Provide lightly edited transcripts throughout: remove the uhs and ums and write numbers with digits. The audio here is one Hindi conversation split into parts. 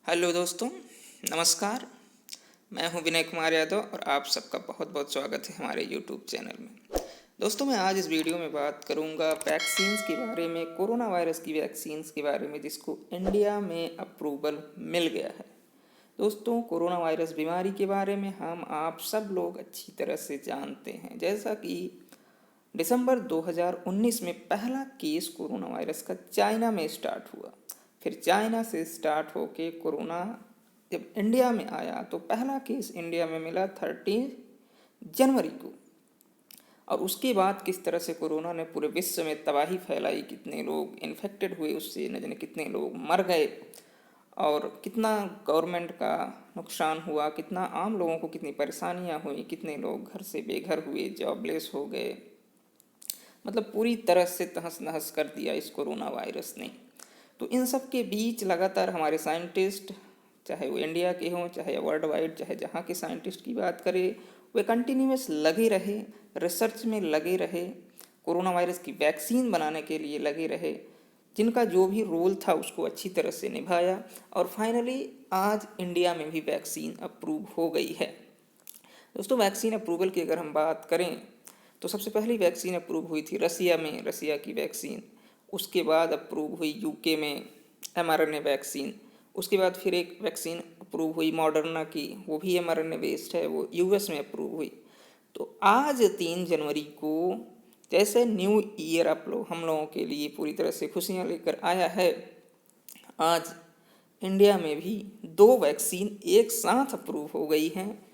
हेलो दोस्तों, नमस्कार। मैं हूं विनय कुमार यादव और आप सबका बहुत बहुत स्वागत है हमारे यूट्यूब चैनल में। दोस्तों, मैं आज इस वीडियो में बात करूंगा वैक्सीन्स के बारे में, कोरोना वायरस की वैक्सीन्स के बारे में जिसको इंडिया में अप्रूवल मिल गया है। दोस्तों, कोरोना वायरस बीमारी के बारे में हम आप सब लोग अच्छी तरह से जानते हैं। जैसा कि दिसंबर 2019 में पहला केस कोरोना वायरस का चाइना में स्टार्ट हुआ। फिर चाइना से स्टार्ट होके कोरोना जब इंडिया में आया तो पहला केस इंडिया में मिला 13 जनवरी को। और उसके बाद किस तरह से कोरोना ने पूरे विश्व में तबाही फैलाई, कितने लोग इन्फेक्टेड हुए उससे, न जाने कितने लोग मर गए और कितना गवर्नमेंट का नुकसान हुआ, कितना आम लोगों को कितनी परेशानियां हुई, कितने लोग घर से बेघर हुए, जॉबलेस हो गए। मतलब पूरी तरह से तहस नहस कर दिया इस कोरोना वायरस ने। तो इन सब के बीच लगातार हमारे साइंटिस्ट, चाहे वो इंडिया के हों चाहे वर्ल्ड वाइड, चाहे जहाँ के साइंटिस्ट की बात करें, वे कंटिन्यूस लगे रहे, रिसर्च में लगे रहे, कोरोना वायरस की वैक्सीन बनाने के लिए लगे रहे, जिनका जो भी रोल था उसको अच्छी तरह से निभाया और फाइनली आज इंडिया में भी वैक्सीन अप्रूव हो गई है। दोस्तों, वैक्सीन अप्रूवल की अगर हम बात करें तो सबसे पहली वैक्सीन अप्रूव हुई थी रसिया में, रसिया की वैक्सीन। उसके बाद अप्रूव हुई यूके में mRNA वैक्सीन। उसके बाद फिर एक वैक्सीन अप्रूव हुई मॉडर्ना की, वो भी mRNA बेस्ड है, वो यूएस में अप्रूव हुई। तो आज 3 जनवरी को जैसे न्यू ईयर हम लोगों के लिए पूरी तरह से खुशियाँ लेकर आया है, आज इंडिया में भी 2 वैक्सीन एक साथ अप्रूव हो गई हैं।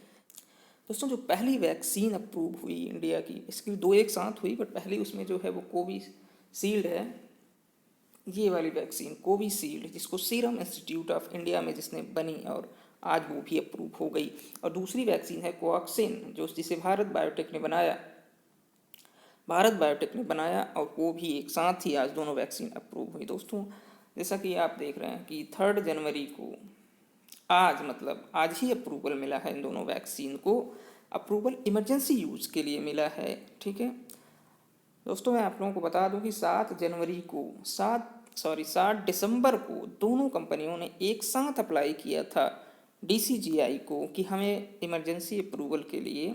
दोस्तों, जो पहली वैक्सीन अप्रूव हुई इंडिया की, इसकी 2 एक साथ हुई, बट पहली उसमें जो है वो कोविशील्ड है। ये वाली वैक्सीन कोविशील्ड, जिसको सीरम इंस्टीट्यूट ऑफ इंडिया में जिसने बनी और आज वो भी अप्रूव हो गई। और दूसरी वैक्सीन है कोवैक्सीन, जिसे भारत बायोटेक ने बनाया और वो भी एक साथ ही आज दोनों वैक्सीन अप्रूव हुई। दोस्तों, जैसा कि आप देख रहे हैं कि 3 जनवरी को आज ही अप्रूवल मिला है इन दोनों वैक्सीन को। अप्रूवल इमरजेंसी यूज के लिए मिला है, ठीक है। दोस्तों, मैं आप लोगों को बता दूं कि 7 दिसंबर को दोनों कंपनियों ने एक साथ अप्लाई किया था डीसीजीआई को कि हमें इमरजेंसी अप्रूवल के लिए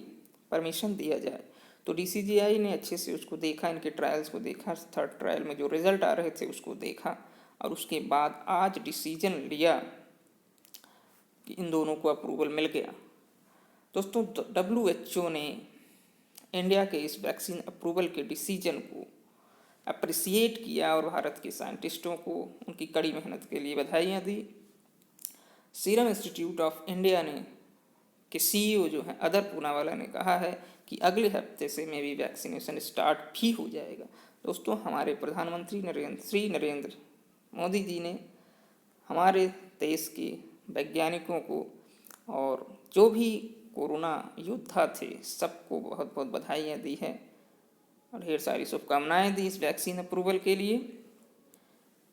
परमिशन दिया जाए। तो डीसीजीआई ने अच्छे से उसको देखा, इनके ट्रायल्स को देखा, 3rd ट्रायल में जो रिजल्ट आ रहे थे उसको देखा और उसके बाद आज डिसीजन लिया कि इन दोनों को अप्रूवल मिल गया। दोस्तों, WHO ने इंडिया के इस वैक्सीन अप्रूवल के डिसीजन को अप्रिसिएट किया और भारत के साइंटिस्टों को उनकी कड़ी मेहनत के लिए बधाइयाँ दी। सीरम इंस्टीट्यूट ऑफ इंडिया ने के सीईओ जो हैं अदर पूनावाला ने कहा है कि अगले हफ्ते से में भी वैक्सीनेशन स्टार्ट भी हो जाएगा। दोस्तों, हमारे प्रधानमंत्री श्री नरेंद्र मोदी जी ने हमारे देश के वैज्ञानिकों को और जो भी कोरोना योद्धा थे सबको बहुत बहुत बधाइयाँ दी हैं और ढेर सारी शुभकामनाएं दी इस वैक्सीन अप्रूवल के लिए।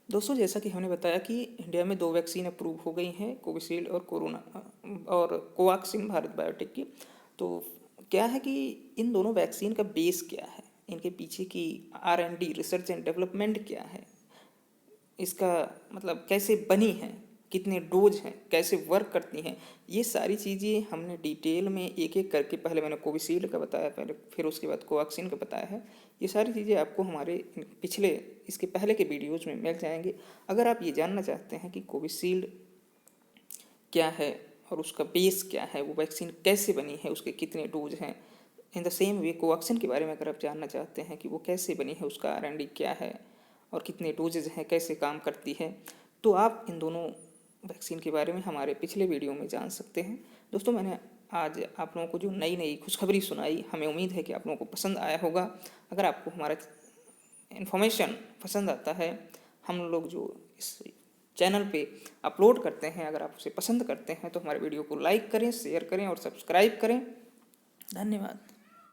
दोस्तों, जैसा कि हमने बताया कि इंडिया में 2 वैक्सीन अप्रूव हो गई हैं, कोविशील्ड और कोवैक्सीन भारत बायोटेक की। तो क्या है कि इन दोनों वैक्सीन का बेस क्या है, इनके पीछे की R&D रिसर्च एंड डेवलपमेंट क्या है, इसका मतलब कैसे बनी है, कितने डोज हैं, कैसे वर्क करती हैं, ये सारी चीज़ें हमने डिटेल में एक एक करके, पहले मैंने कोविशील्ड का बताया, पहले फिर उसके बाद कोवैक्सीन का बताया है। ये सारी चीज़ें आपको हमारे इसके पहले के वीडियोज़ में मिल जाएंगे। अगर आप ये जानना चाहते हैं कि कोविशील्ड क्या है और उसका बेस क्या है, वो वैक्सीन कैसे बनी है, उसके कितने डोज हैं, in the same way Covaxin के बारे में अगर आप जानना चाहते हैं कि वो कैसे बनी है, उसका R&D क्या है और कितने डोजेज हैं, कैसे काम करती है, तो आप इन दोनों वैक्सीन के बारे में हमारे पिछले वीडियो में जान सकते हैं। दोस्तों, मैंने आज आप लोगों को जो नई खुशखबरी सुनाई, हमें उम्मीद है कि आप लोगों को पसंद आया होगा। अगर आपको हमारा इन्फॉर्मेशन पसंद आता है, हम लोग जो इस चैनल पे अपलोड करते हैं, अगर आप उसे पसंद करते हैं तो हमारे वीडियो को लाइक करें, शेयर करें और सब्सक्राइब करें। धन्यवाद।